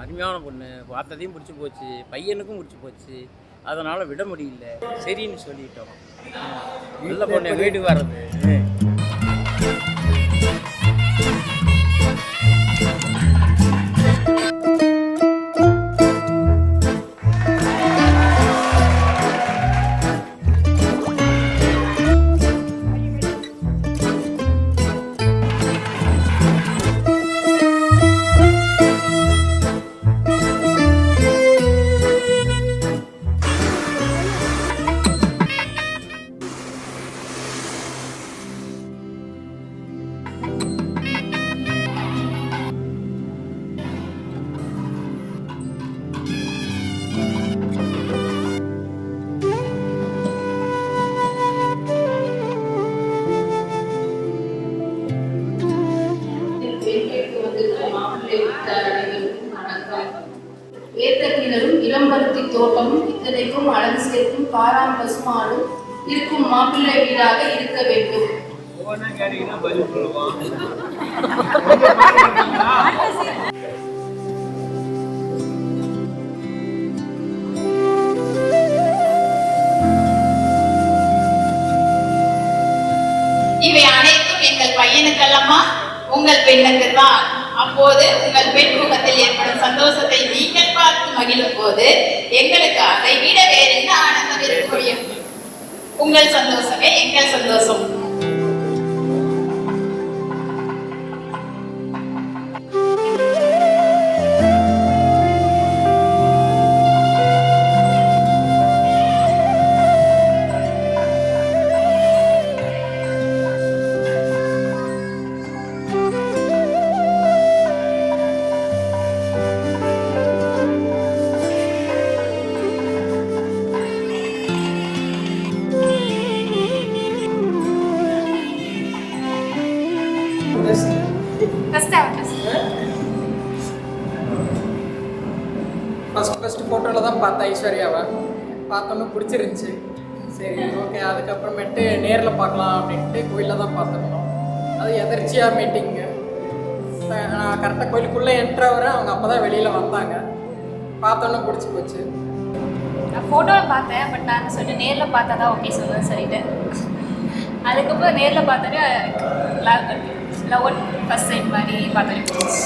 அருமையான பொண்ணு, பார்த்ததையும் பிடிச்சி போச்சு, பையனுக்கும் பிடிச்சி போச்சு. அதனால் விட முடியல, சரின்னு சொல்லிட்டோம். நல்ல பொண்ணு வீட்டுக்கு வர்றது. ஏத்தக்கிணரும் இளம்பருத்தி தோட்டமும் இத்தனைக்கும் அழகு சேர்க்கும் காராம் பசுமாடும் இருக்கும் மாப்பிள்ளை வீடாக இருக்க வேண்டும். இவை அனைத்தும் எங்கள் பையனுக்கல்லம்மா, உங்கள் பெண்ணுக்கு தான். அப்போது உங்கள் பெண் முகத்தில் ஏற்படும் சந்தோஷத்தை நீங்கள் பார்த்து மகிழும் போது எங்களுக்கு அதை விட வேறு என்ன ஆனந்தம் இருக்க முடியும்? உங்கள் சந்தோஷமே எங்கள் சந்தோஷம். ஃபஸ்ட்டு ஃபோட்டோவில் தான் பார்த்தேன் ஐஸ்வர்யாவை. பார்த்தோன்னே பிடிச்சிருந்துச்சி. சரி ஓகே, அதுக்கப்புறமேட்டு நேரில் பார்க்கலாம் அப்படின்ட்டு கோயிலில் தான் பார்த்துருந்தோம். அது எதர்ச்சியாக மீட்டிங்கு. நான் கரெக்டாக கோயிலுக்குள்ளே என்ட்ராகிறேன், அவங்க அப்போ தான் வெளியில் வந்தாங்க. பார்த்தோன்னே பிடிச்சி போச்சு. நான் ஃபோட்டோவில் பார்த்தேன், பட் நான் சொல்லிட்டு நேரில் பார்த்தா தான் ஓகே சொல்லுவேன் சொல்லிட்டு. அதுக்கப்புறம் நேரில் பார்த்தோன்னே லவ் அட் ஃபர்ஸ்ட் சைட் மாதிரி பார்த்தோன்னே போச்சு.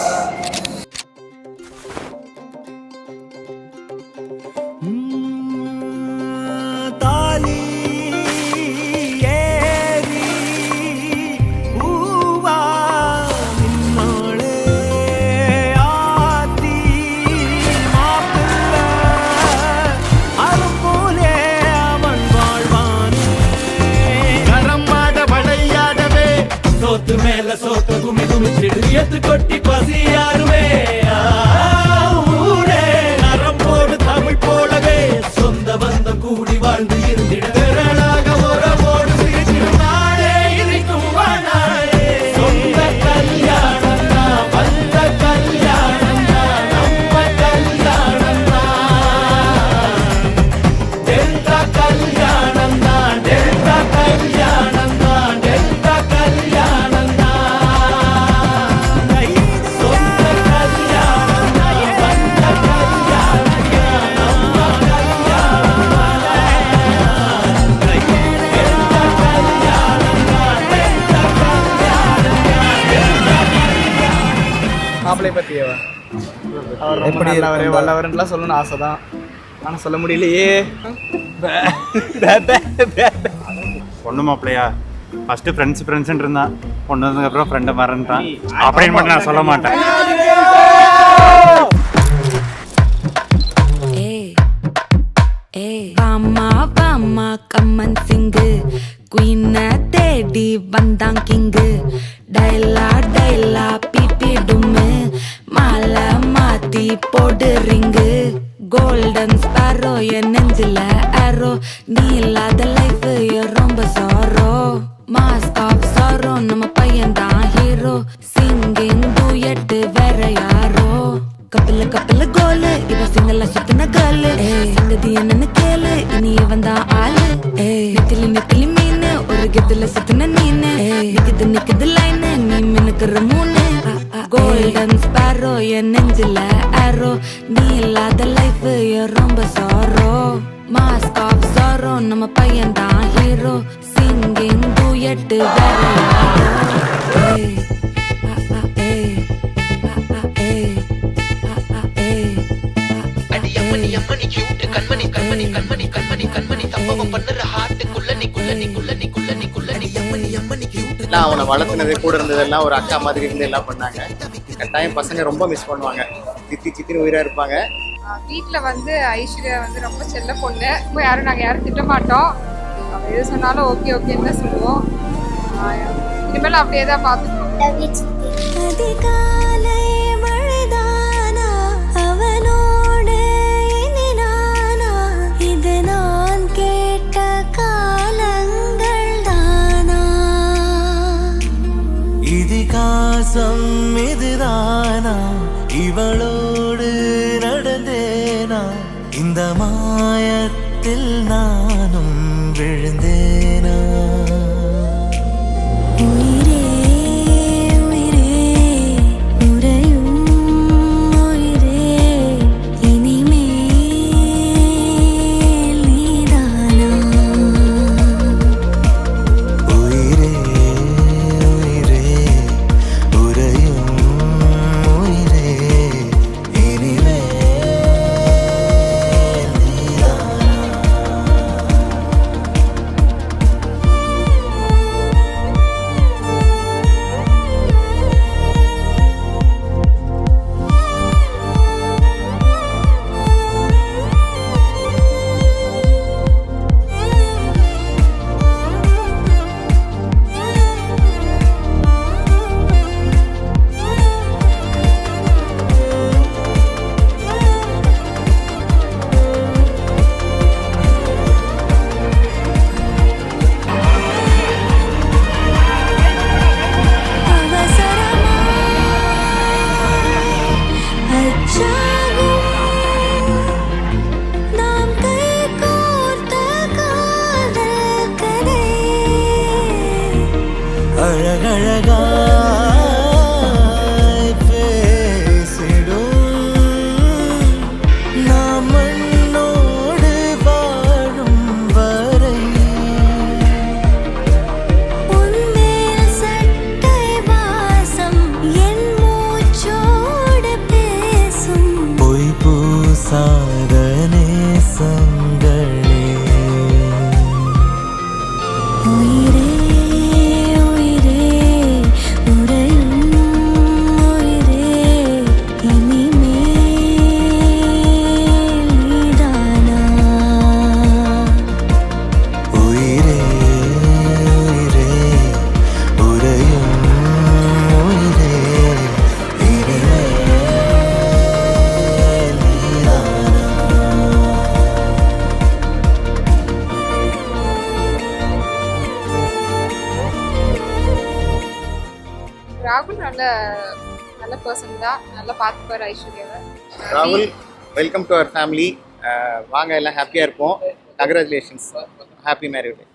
சோத்த குமி குமிச்சிடு எத்து கொட்டி பசியாருமே ஊரே நரம்போடு தமிழ் போலவே சொந்த பந்தம் கூடி வாழ்ந்து இருந்திட திரளாக உறவோடு சிரிச்சிடும் நாளே இருக்கும் வாழாயே. சொந்த கல்யாணம் தான், வந்த கல்யாணம் தான், நம்ம கல்யாணம் தான். டெல்டா கல்யாணம் தான், டெல்டா கல்யாணம் தான், டெல்டா கல்யாணம். மாப்பிள்ளை பற்றியவா அவர் எப்படி வல்லவர்லாம் சொல்லணும்னு ஆசை தான், ஆனால் சொல்ல முடியலையே. பொண்ணு மாப்பிள்ளையா ஃபஸ்ட்டு ஃப்ரெண்ட்ஸ்ன்னு இருந்தான், பொண்ணு வந்ததுக்கப்புறம் ஃப்ரெண்டை மறந்துட்டான் அப்படின்னு மட்டும் நான் சொல்ல மாட்டேன். வாமா கம்மன் சிங்கு குயினை தேடி வந்தான் கிங்கு. டைலா டைலா பிபி டும்மு மாலை மாத்தி போடு ரிங்கு. கோல்டன் ஸ்பாரோ என் நெஞ்சில ஆரோ, நீ இல்லாத லைஃப் ரொம்ப சாரோ. மாஸ்க் ஆஃப் சாரோ, நம்ம பையன் தான் ஹீரோ. சிங்கிங் டூயட் வேற யாரோ. கப்பல கோலு இவ சிங்கல்ல சுத்தின கேளு. சங்கதி என்னன்னு கேளு, இனி இவன் தான் ஆளு. நெத்திலி மீன் ஒரு கெத்துல சுத்தின நீனு. நிக்குது லைனு, நீ மினுக்குற மூணு. கோல்டன் ஸ்பேரோ என் நெஞ்சில ஆரோ நீ இல்லாத லைஃப் ரொம்ப சாரோ மாஸ்க் ஆஃப் சாரோ நம்ம பையன் தான் ஹீரோ சிங்கிங் டூயட் வேற நான் அவனை வளர்த்துனது கூட இருந்ததெல்லாம் ஒரு அக்கா மாதிரி இருந்து எல்லாம் பண்ணாங்க. கட்டாயம் பசங்க ரொம்ப மிஸ் பண்ணுவாங்க. சித்தின்னு உயிராக இருப்பாங்க. வீட்டில் வந்து ஐஸ்வர்யா வந்து ரொம்ப செல்ல பொண்ணு. இப்போ நாங்கள் யாரும் திட்ட மாட்டோம். அவள் எது சொன்னாலும் ஓகே ஓகேன்னு தான் சொல்லுவோம். இனிமேல் அப்படியே தான் பார்த்துக்கணும். இதிகாசம் இதுதானா இவளோடு நடந்தேனா இந்த மாயத்தில் நானும் விழுந்தேனா ராகுல் நல்ல பர்சன் தான். நல்லா பார்த்துப்பார் ஐஸ்வர்யாவை. ராகுல், வெல்கம் டு அவர் ஃபேமிலி. வாங்க எல்லாம் ஹாப்பியாக இருப்போம். கங்க்ராச்சுலேஷன்ஸ், ஹாப்பி மேரிட் டே.